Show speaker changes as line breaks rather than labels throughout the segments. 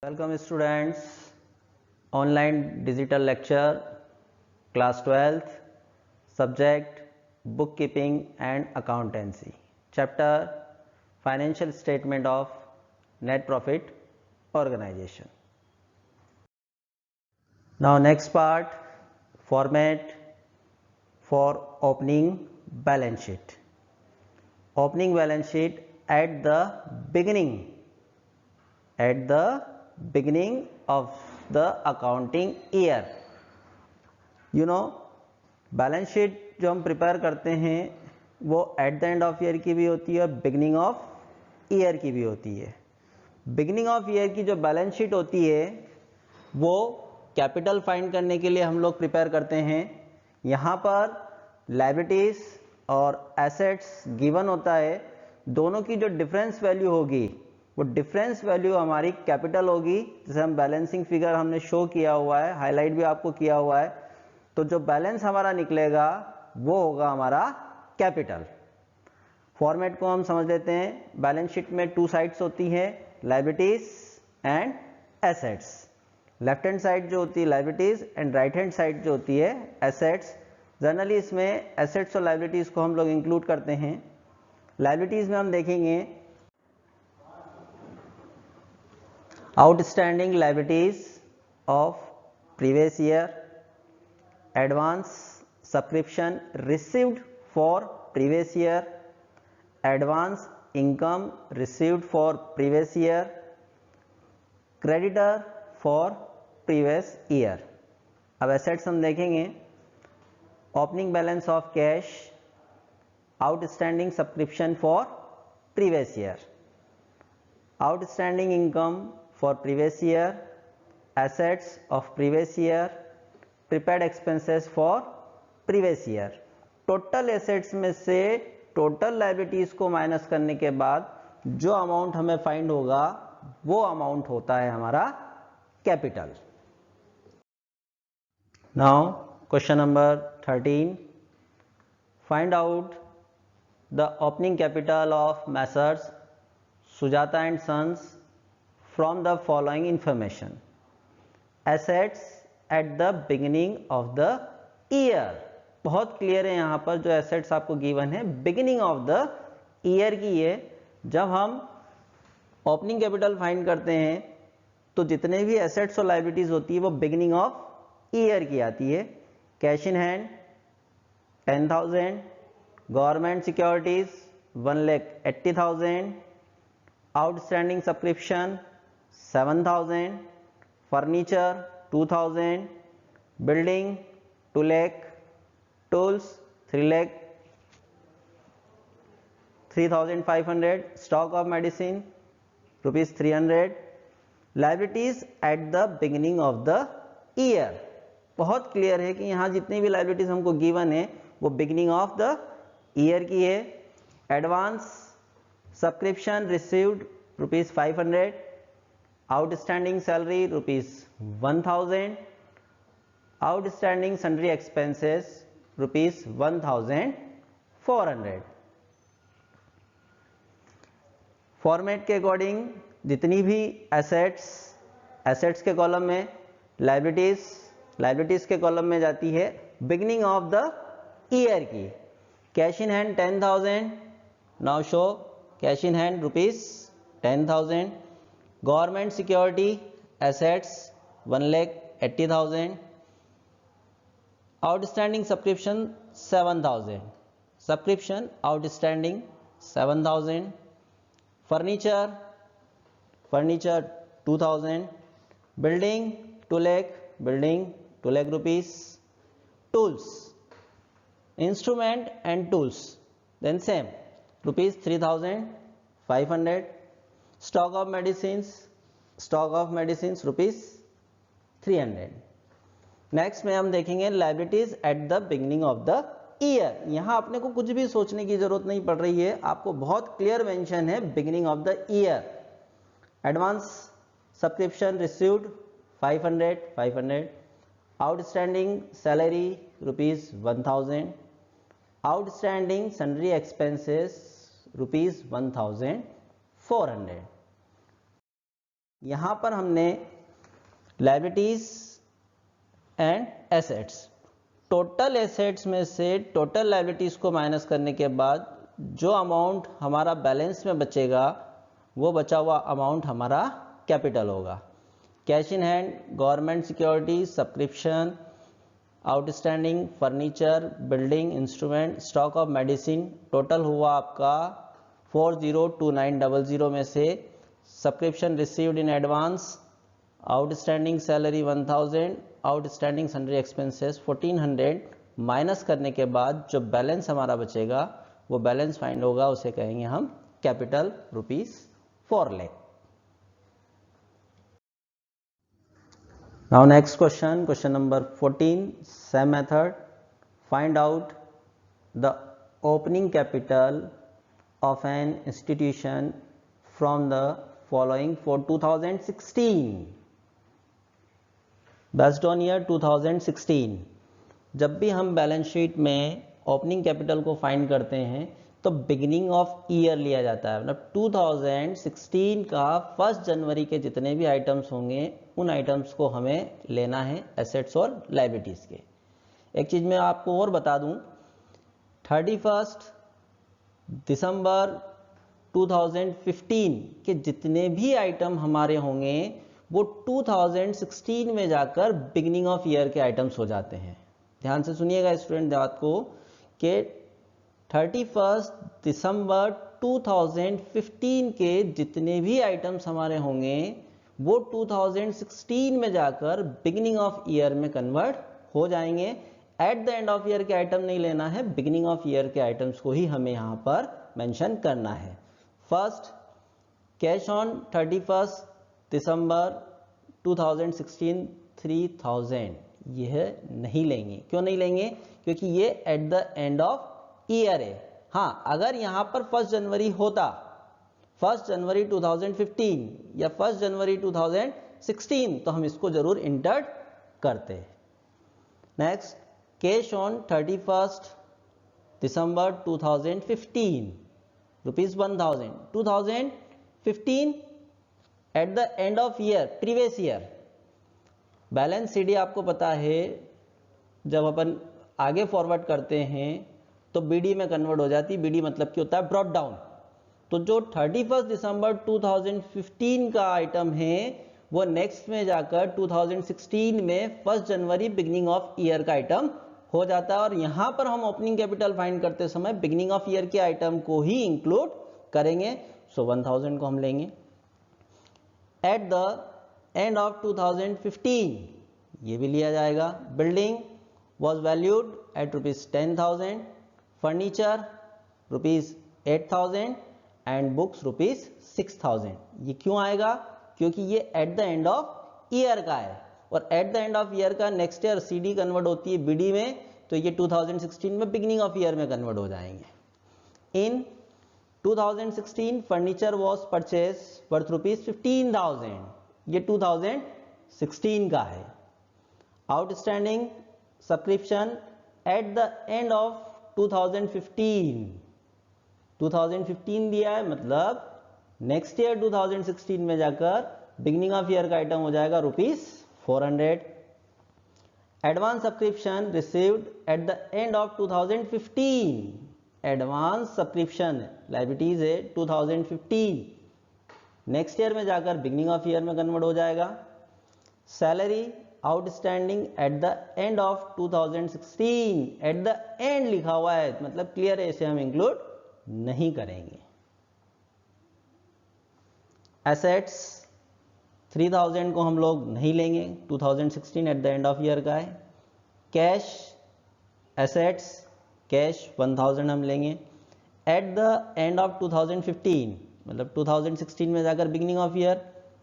Welcome students, online digital lecture, class 12th, subject bookkeeping and accountancy, chapter financial statement of net profit organization. Now next part, format for opening balance sheet. Opening balance sheet at the beginning of the accounting year. Balance sheet जो हम prepare करते हैं वो eight the end of year की भी होती है और बिगनिंग ऑफ ईयर की भी होती है। बिगनिंग ऑफ ईयर की जो बैलेंस शीट होती है वो कैपिटल फाइंड करने के लिए हम लोग प्रिपेयर करते हैं। यहाँ पर लायबिलिटीज और एसेट्स गिवन होता है, दोनों की जो डिफरेंस वैल्यू होगी वो डिफरेंस वैल्यू हमारी कैपिटल होगी। जैसे हम बैलेंसिंग फिगर हमने शो किया हुआ है, हाईलाइट भी आपको किया हुआ है, तो जो बैलेंस हमारा निकलेगा वो होगा हमारा कैपिटल। फॉर्मेट को हम समझ लेते हैं। बैलेंस शीट में टू साइड्स होती हैं, liabilities and assets. Left hand side जो होती है liabilities and right hand side जो होती है एसेट्स। जनरली इसमें एसेट्स और लायबिलिटीज को हम लोग इंक्लूड करते हैं। लायबिलिटीज में हम देखेंगे outstanding liabilities of previous year, advance subscription received for previous year, advance income received for previous year, creditor for previous year. अब assets हम देखेंगे, opening balance of cash, outstanding subscription for previous year, outstanding income for previous year, assets of previous year, prepaid expenses for previous year. Total assets में से total liabilities को minus करने के बाद जो अमाउंट हमें फाइंड होगा वो अमाउंट होता है हमारा capital. Now question number 13, find out the opening capital of messrs Sujata and sons from the following information. Assets at the beginning of the year. बहुत क्लियर है यहाँ पर जो एसेट्स आपको गिवन है बिगिनिंग ऑफ द ईयर की है। जब हम ओपनिंग कैपिटल फाइंड करते हैं तो जितने भी एसेट्स और लायबिलिटीज होती है वो बिगिनिंग ऑफ ईयर की आती है। Cash in hand 10,000, government securities 1,80,000, outstanding subscription 7,000, furniture 2,000, building 2 lakh, tools 3 lakh 3,500, stock of medicine rupees 300, liabilities at the beginning of the year। बहुत क्लियर है कि यहाँ जितनी भी लायबिलिटीज हमको गिवन है वो बिगिनिंग ऑफ द ईयर की है। Advance subscription received rupees 500, outstanding salary rupees 1,000, outstanding sundry expenses rupees 1,400। Format के अकॉर्डिंग जितनी भी एसेट्स के कॉलम में, लायबिलिटीज के कॉलम में जाती है बिगिनिंग ऑफ द ईयर की। Cash in hand 10,000, now show cash in hand rupees 10,000, government security assets 1,80,000, outstanding subscription 7,000, subscription outstanding 7,000, furniture 2,000, building 2 lakh rupees, tools instrument and tools then same rupees 3,500, stock of medicines rupees 300। Next में हम देखेंगे liabilities at the beginning of the year. यहाँ अपने को कुछ भी सोचने की जरूरत नहीं पड़ रही है, आपको बहुत क्लियर मेंशन है beginning of the year. Advance subscription received 500, outstanding salary rupees 1,000, outstanding sundry expenses rupees 1,400। यहाँ पर हमने liabilities and assets, total assets में से टोटल लायबिलिटीज को माइनस करने के बाद जो अमाउंट हमारा बैलेंस में बचेगा वो बचा हुआ अमाउंट हमारा कैपिटल होगा। Cash in hand, government security, subscription, outstanding, furniture, building, instrument, stock of medicine, total हुआ आपका 402900 में से subscription received in advance, outstanding salary 1000, outstanding sundry expenses 1400 minus करने के बाद जो बैलेंस हमारा बचेगा वो बैलेंस फाइंड होगा, उसे कहेंगे हम capital ₹4 lakh. Now next question, question number 14, same method. Find out the opening capital of an institution from the following for 2016. Based on year 2016. जब भी हम बैलेंस शीट में ओपनिंग कैपिटल को फाइंड करते हैं तो बिगिनिंग ऑफ ईयर लिया जाता है, मतलब 2016 का 1 जनवरी के जितने भी आइटम्स होंगे उन आइटम्स को हमें लेना है एसेट्स और लायबिलिटीज के। एक चीज मैं आपको और बता दूं, 31 दिसंबर 2015 के जितने भी आइटम हमारे होंगे वो 2016 में जाकर बिगिनिंग ऑफ ईयर के आइटम्स हो जाते हैं। ध्यान से सुनिएगा स्टूडेंट बात को कि 31 दिसंबर 2015 के जितने भी आइटम्स हमारे होंगे वो 2016 में जाकर बिगिनिंग ऑफ ईयर में कन्वर्ट हो जाएंगे। Eight the end of year के आइटम नहीं लेना है, बिगिनिंग ऑफ ईयर के आइटम्स को ही हमें यहां पर मेंशन करना है। फर्स्ट, कैश ऑन 31 दिसंबर 2016 3000, यह नहीं लेंगे। क्यों नहीं लेंगे? क्योंकि ये eight the end of year है। हाँ, अगर यहां पर 1 जनवरी होता, 1 जनवरी 2015 या 1 जनवरी 2016 तो हम इसको जरूर इंटर करते। Next, cash on 31 December 2015 ₹1000, 2015 eight the end of year, previous year. Balance CD आपको पता है जब अपन आगे फॉरवर्ड करते हैं तो बीडी में कन्वर्ट हो जाती है। बीडी मतलब क्या होता है? Brought down. तो जो 31 दिसंबर 2015 का आइटम है वो नेक्स्ट में जाकर 2016 में 1 जनवरी बिगिनिंग ऑफ ईयर का आइटम हो जाता है। और यहां पर हम ओपनिंग कैपिटल फाइंड करते समय बिगिनिंग ऑफ ईयर के आइटम को ही इंक्लूड करेंगे। सो 1000 को हम लेंगे। एट द एंड ऑफ 2015 ये भी लिया जाएगा। Building was valued at ₹10,000, furniture ₹8,000 and books ₹6,000। ये क्यों आएगा? क्योंकि ये eight the end of year का है और at the end of year का नेक्स्ट ईयर सीडी कन्वर्ट होती है बीडी में, तो ये 2016 में बिगिनिंग ऑफ ईयर में कन्वर्ट हो जाएंगे। इन 2016 फर्नीचर वॉज परचेज वर्थ ₹15,000, ये 2016 का है। Outstanding subscription at the end of 2015 दिया है, मतलब नेक्स्ट ईयर 2016 में जाकर बिगिनिंग ऑफ ईयर का आइटम हो जाएगा ₹400। Advance subscription received eight the end of 2015, advance subscription liabilities है 2015, नेक्स्ट ईयर में जाकर बिगिनिंग ऑफ ईयर में कन्वर्ट हो जाएगा। Salary outstanding at the end of 2016, eight the and लिखा हुआ है मतलब क्लियर है, इसे हम इंक्लूड नहीं करेंगे। एसेट्स 3000 को हम लोग नहीं लेंगे, 2016 eight the end of year का है। कैश एसेट्स कैश 1000 हम लेंगे। एट द एंड ऑफ 2015 मतलब 2016 में जाकर बिगिनिंग ऑफ ईयर,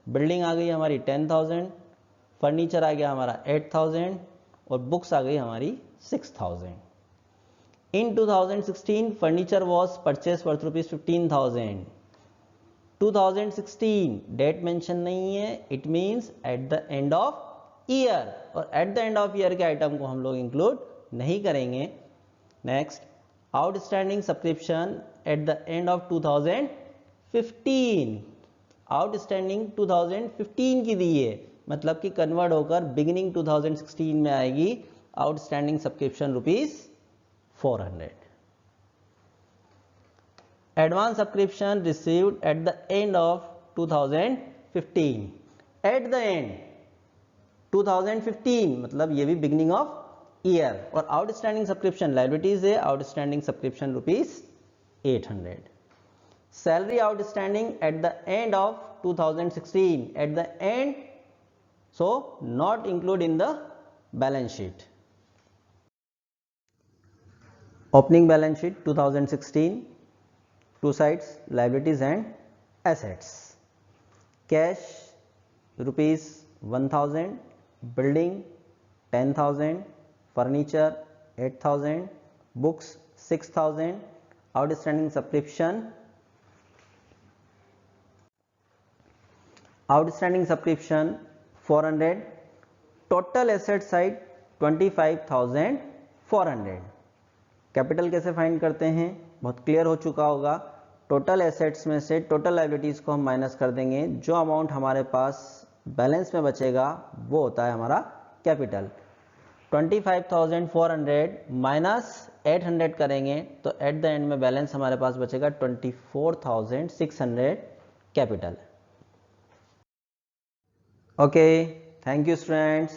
बिल्डिंग आ गई हमारी 10,000, फर्नीचर आ गया हमारा 8,000 और बुक्स आ गई हमारी 6,000। In 2016 furniture was purchase worth ₹15,000। 2016 date mention नहीं है, it means at the end of year, और at the end of year के आइटम को हम लोग इंक्लूड नहीं करेंगे। Next, outstanding subscription at the end of 2015, outstanding 2015 की दी है, मतलब कि कन्वर्ट होकर बिगिनिंग 2016 में आएगी outstanding subscription ₹400। Advance subscription received eight the end of 2015, eight the and 2015 मतलब ये भी बिगिनिंग ऑफ ईयर, और आउटस्टैंडिंग सब्सक्रिप्शन लायबिलिटीज है, outstanding subscription ₹800। Salary outstanding at the end of 2016, eight the and, so not include in the balance sheet. Opening balance sheet 2016, two sides, liabilities and assets. Cash ₹1,000, building 10,000, furniture 8,000, books 6,000, outstanding subscription $400, total asset side 25,400। Capital कैसे find करते हैं, बहुत clear हो चुका होगा। Total assets में से total liabilities को हम माइनस कर देंगे, जो अमाउंट हमारे पास बैलेंस में बचेगा वो होता है हमारा कैपिटल। 25,400 माइनस 800 करेंगे तो एट द एंड में बैलेंस हमारे पास बचेगा 24,600 capital. Okay, thank you students.